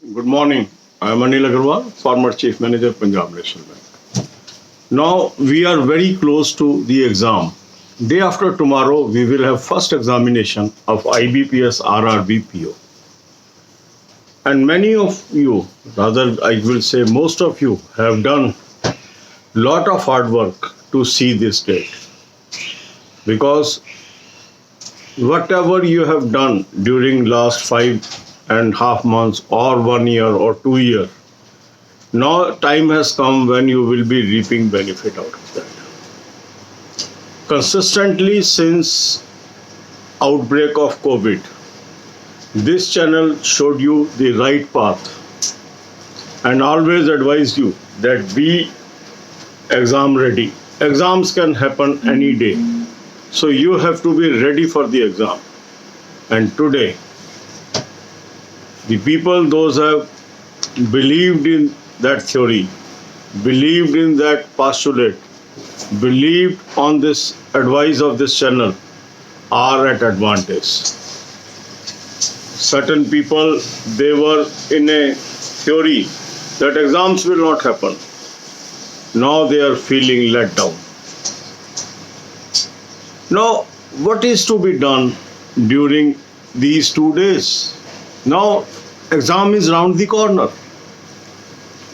Good morning. I am Anil Agarwal, former Chief Manager, Punjab National Bank. Now we are very close to the exam. Day after tomorrow, we will have first examination of IBPS RRBPO. And many of you, rather I will say most of you, have done lot of hard work to see this date. Because whatever you have done during last 5.5 months or 1 year or 2 years, now time has come when you will be reaping benefit out of that. Consistently since outbreak of COVID, this channel showed you the right path and always advised you that be exam ready. Exams can happen any day. So you have to be ready for the exam. And today, the people, those have believed in that theory, believed in that postulate, believed on this advice of this channel, are at advantage. Certain people, they were in a theory that exams will not happen. Now they are feeling let down. Now, what is to be done during these 2 days? Now, exam is round the corner.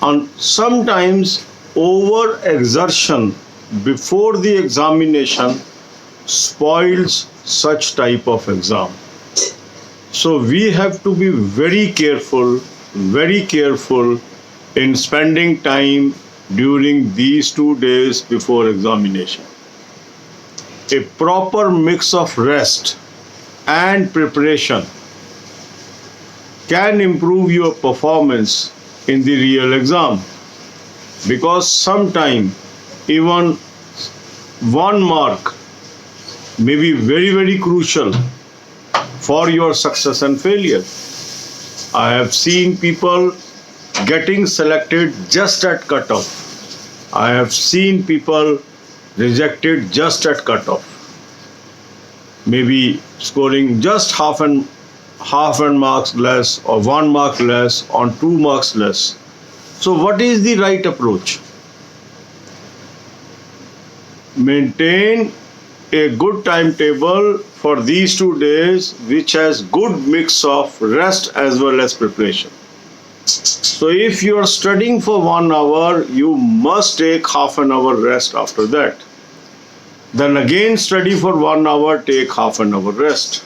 And sometimes over exertion before the examination spoils such type of exam. So we have to be very careful in spending time during these 2 days before examination. A proper mix of rest and preparation can improve your performance in the real exam, because sometimes even 1 mark may be very crucial for your success and failure. I have seen people getting selected just at cutoff. I have seen people rejected just at cutoff, maybe scoring just half and marks less or 1 mark less on 2 marks less. So what is the right approach? Maintain a good timetable for these 2 days which has good mix of rest as well as preparation. So if you are studying for 1 hour, you must take half an hour rest after that. Then again study for 1 hour, take half an hour rest.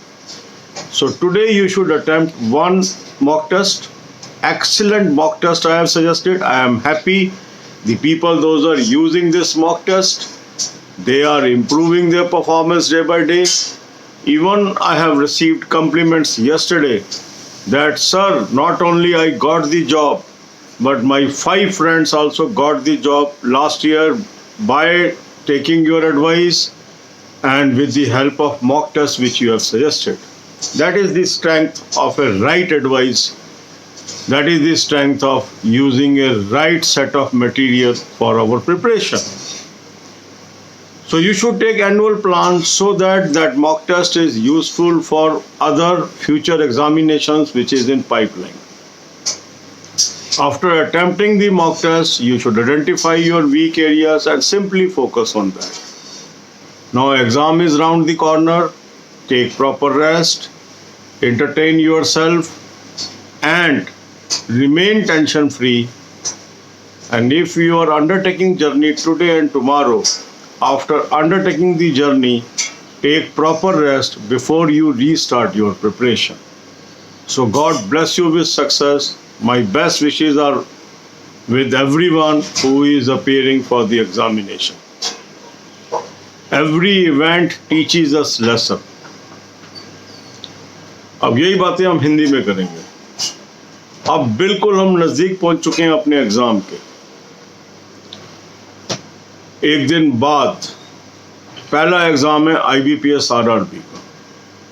So today you should attempt 1 mock test. Excellent mock test I have suggested. I am happy the people, those are using this mock test, they are improving their performance day by day. Even I have received compliments yesterday that, sir, not only I got the job, but my 5 friends also got the job last year by taking your advice and with the help of mock test which you have suggested. That is the strength of a right advice. That is the strength of using a right set of material for our preparation. So you should take annual plan so that that mock test is useful for other future examinations which is in pipeline. After attempting the mock test, you should identify your weak areas and simply focus on that. Now exam is round the corner. Take proper rest, entertain yourself and remain tension free. And if you are undertaking journey today and tomorrow, after undertaking the journey, take proper rest before you restart your preparation. So God bless you with success. My best wishes are with everyone who is appearing for the examination. Every event teaches us lesson. अब यही बातें हम हिंदी में करेंगे. अब बिल्कुल हम नजदीक पहुंच चुके हैं अपने एग्जाम के. एक दिन बाद पहला एग्जाम है IBPS RRB का.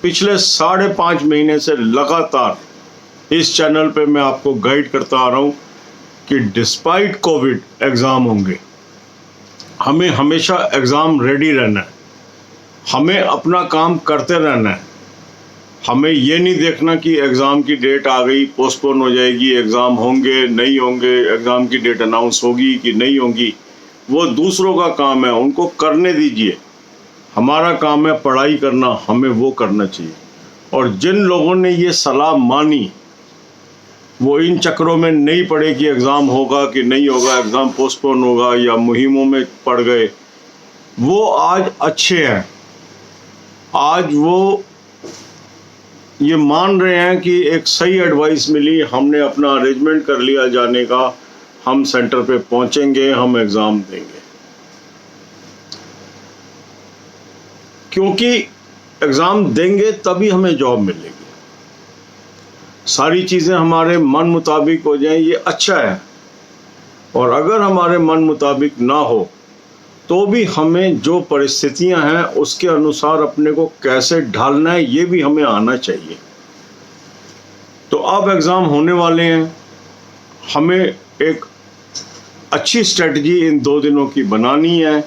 पिछले 5.5 महीने से लगातार इस चैनल पे मैं आपको गाइड करता आ रहा हूं कि डिस्पाइट कोविड एग्जाम होंगे. हमें हमेशा एग्जाम रेडी रहना है. हमें अपना काम करते रहना है. हमें ये नहीं देखना कि एग्ज़ाम की डेट आ गई, पोस्टपोन हो जाएगी, एग्ज़ाम होंगे नहीं होंगे, एग्ज़ाम की डेट अनाउंस होगी कि नहीं होगी। वो दूसरों का काम है, उनको करने दीजिए। हमारा काम है पढ़ाई करना, हमें वो करना चाहिए। और जिन लोगों ने ये सलाह मानी वो इन चक्रों में नहीं पड़े कि एग्ज़ाम होगा कि नहीं होगा, एग्ज़ाम पोस्टपोन होगा या मुहिमों में पड़ गए, वो आज अच्छे हैं। आज वो ये मान रहे हैं कि एक सही एडवाइस मिली, हमने अपना अरेंजमेंट कर लिया जाने का, हम सेंटर पे पहुंचेंगे, हम एग्ज़ाम देंगे। क्योंकि एग्ज़ाम देंगे तभी हमें जॉब मिलेगी। सारी चीज़ें हमारे मन मुताबिक हो जाएं, ये अच्छा है। और अगर हमारे मन मुताबिक ना हो तो भी हमें जो परिस्थितियां हैं उसके अनुसार अपने को कैसे ढालना है ये भी हमें आना चाहिए। तो अब एग्ज़ाम होने वाले हैं, हमें एक अच्छी स्ट्रेटजी इन 2 दिनों की बनानी है।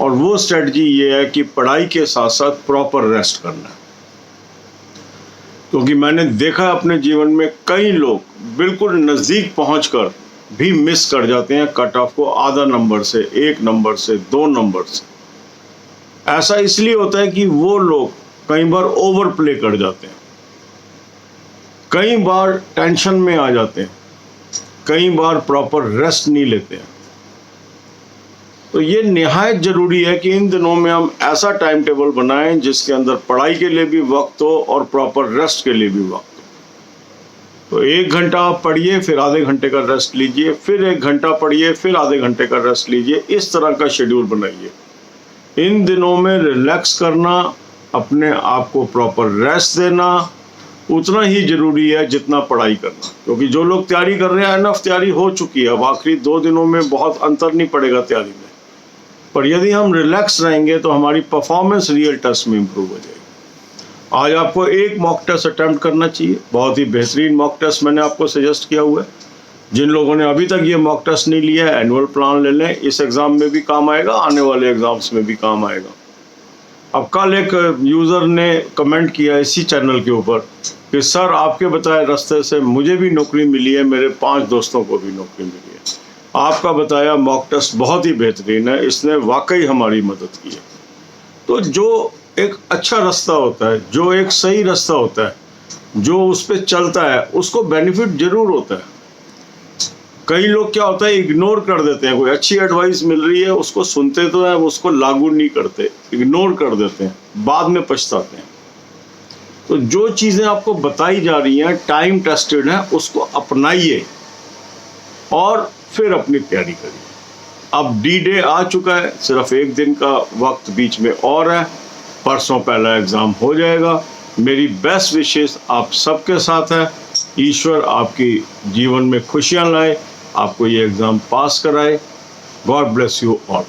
और वो स्ट्रेटजी ये है कि पढ़ाई के साथ साथ प्रॉपर रेस्ट करना है। क्योंकि मैंने देखा अपने जीवन में कई लोग बिल्कुल नज़दीक पहुंचकर भी मिस कर जाते हैं कट ऑफ को, आधा नंबर से, 1 नंबर से, 2 नंबर से। ऐसा इसलिए होता है कि वो लोग कई बार ओवर प्ले कर जाते हैं, कई बार टेंशन में आ जाते हैं, कई बार प्रॉपर रेस्ट नहीं लेते हैं। तो ये निहायत ज़रूरी है कि इन दिनों में हम ऐसा टाइम टेबल बनाएं जिसके अंदर पढ़ाई के लिए भी वक्त हो और प्रॉपर रेस्ट के लिए भी वक्त हो। तो 1 घंटा आप पढ़िए, फिर आधे घंटे का रेस्ट लीजिए, फिर 1 घंटा पढ़िए, फिर आधे घंटे का रेस्ट लीजिए। इस तरह का शेड्यूल बनाइए। इन दिनों में रिलैक्स करना, अपने आप को प्रॉपर रेस्ट देना उतना ही ज़रूरी है जितना पढ़ाई करना। क्योंकि जो लोग तैयारी कर रहे हैं, इनफ तैयारी हो चुकी है, अब आखिरी 2 दिनों में बहुत अंतर नहीं पड़ेगा तैयारी में। पर यदि हम रिलैक्स रहेंगे तो हमारी परफॉर्मेंस रियल टेस्ट में इम्प्रूव हो जाएगी। आज आपको एक मॉक टेस्ट अटैम्प्ट करना चाहिए, बहुत ही बेहतरीन मॉक टेस्ट मैंने आपको सजेस्ट किया हुआ है। जिन लोगों ने अभी तक ये मॉक टेस्ट नहीं लिया है, एनुअल प्लान ले लें, इस एग्ज़ाम में भी काम आएगा, आने वाले एग्ज़ाम्स में भी काम आएगा। अब कल एक यूज़र ने कमेंट किया इसी चैनल के ऊपर कि सर आपके बताए रास्ते से मुझे भी नौकरी मिली है, मेरे 5 दोस्तों को भी नौकरी मिली है, आपका बताया मॉक टेस्ट बहुत ही बेहतरीन है, इसने वाकई हमारी मदद की है। तो जो एक अच्छा रास्ता होता है, जो एक सही रास्ता होता है, जो उस पर चलता है, उसको बेनिफिट ज़रूर होता है। कई लोग क्या होता है, इग्नोर कर देते हैं। कोई अच्छी एडवाइस मिल रही है, उसको सुनते तो हैं, उसको लागू नहीं करते, इग्नोर कर देते हैं, बाद में पछताते हैं। तो जो चीज़ें आपको बताई जा रही हैं टाइम टेस्टेड है, उसको अपनाइए और फिर अपनी तैयारी करिए। अब डी डे आ चुका है, सिर्फ 1 दिन का वक्त बीच में और है, परसों पहला एग्ज़ाम हो जाएगा। मेरी बेस्ट विशेस आप सबके साथ है। ईश्वर आपकी जीवन में खुशियाँ लाए, आपको ये एग्ज़ाम पास कराए। God bless you all.